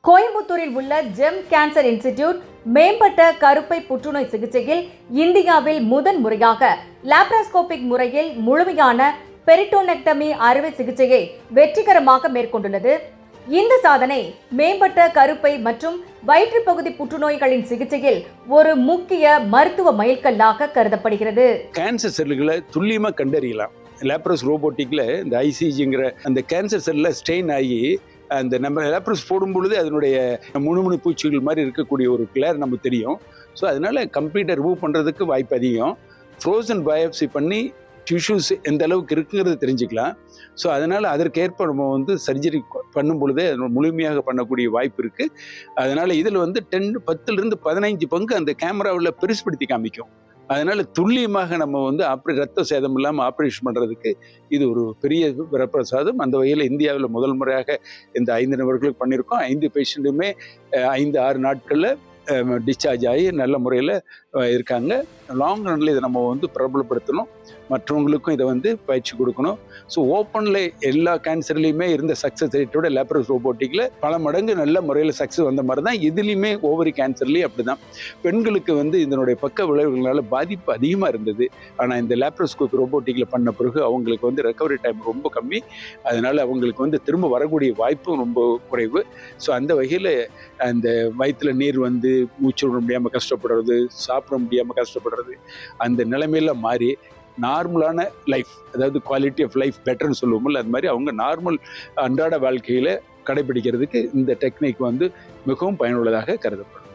கோயம்புத்தூரில் உள்ள GeM cancer institute மேம்பட்ட கருப்பை புற்றுநோய் சிகிச்சையில் இந்தியாவில் முதன்முறையாக லாப்ராஸ்கோபிக் முறையில் முழுமையான பெரிட்டோனெக்டமி அறுவை சிகிச்சையை வெற்றிகரமாக மேற்கொண்டுள்ளது. இந்த சாதனை மேம்பட்ட கருப்பை மற்றும் வயிற்றுப்பகுதி புற்றுநோய்களின் சிகிச்சையில் ஒரு முக்கிய மருத்துவ மைல்கல்லாக கருதப்படுகிறது. கேன்சர் செல்லுகளை துல்லியமாக கண்டறியலாம். லேப்ரோஸ் ரோபோட்டிக்ல இந்த ஐசிஜிங்கிற அந்த கேன்சர் செல்லில் ஸ்டெயின் ஆகி அந்த நம்ம லேப்ரோஸ் போடும் பொழுது அதனுடைய முணுமுணு பூச்சிகள் மாதிரி இருக்கக்கூடிய ஒரு கிளேர் நமக்கு தெரியும். ஸோ அதனால கம்ப்ளீட்டாக ரிமூவ் பண்ணுறதுக்கு வாய்ப்பு அதிகம். ஃப்ரோசன் பயாப்சி பண்ணி டிஷ்யூஸ் எந்த அளவுக்கு இருக்குங்கிறது தெரிஞ்சுக்கலாம். ஸோ அதனால் அதற்கேற்ப நம்ம சர்ஜரி பண்ணும் பொழுதே முழுமையாக பண்ணக்கூடிய வாய்ப்பு இருக்குது. அதனால் இதில் 10 15 பங்கு அந்த கேமராவில் பெருசுப்படுத்தி காமிக்கும். அதனால் துல்லியமாக நம்ம ரத்த சேதம் இல்லாமல் ஆப்ரேஷன் பண்ணுறதுக்கு இது ஒரு பெரிய வரப்பிரசாதம். அந்த வகையில் இந்தியாவில் முதல் முறையாக இந்த 5 நபர்களுக்கு பண்ணியிருக்கோம். 5 பேஷண்ட்டுமே 5-6 நாட்களில் டிஸ்சார்ஜ் ஆகி நல்ல முறையில் இருக்காங்க. லாங் ரன்ல இதை நம்ம பிரபலப்படுத்தணும், மற்றவங்களுக்கும் இதை பயிற்சி கொடுக்கணும். ஸோ ஓப்பனில் எல்லா கேன்சர்லேயுமே இருந்த சக்ஸஸ் ரேட்டோட லேப்ரோஸ் ரோபோட்டிக்கில் பல மடங்கு நல்ல முறையில் சக்ஸஸ் வந்த மாதிரி தான் இதுலேயுமே ஓவரி கேன்சர்லேயும் அப்படி தான். பெண்களுக்கு இதனுடைய பக்க விளைவுகளால் பாதிப்பு அதிகமாக இருந்தது. ஆனால் இந்த லேப்ரோஸ்கோப் ரோபோட்டிக்கில் பண்ண பிறகு அவங்களுக்கு ரெக்கவரி டைம் ரொம்ப கம்மி. அதனால் அவங்களுக்கு திரும்ப வரக்கூடிய வாய்ப்பும் ரொம்ப குறைவு. ஸோ அந்த வகையில் அந்த வயிற்றில் நீர் மூச்சு விட முடியாமல் கஷ்டப்படுறது, சாப்பிட முடியாமல் கஷ்டப்படுறது, அந்த நிலைமையில மாறி நார்மலான லைஃப், அதாவது குவாலிட்டி ஆஃப் லைஃப் பெட்டர்னு சொல்லுவோம்ல, அது மாதிரி அவங்க நார்மல் அன்றாட வாழ்க்கையில் கடைபிடிக்கிறதுக்கு இந்த டெக்னிக் மிகவும் பயனுள்ளதாக கருதப்படும்.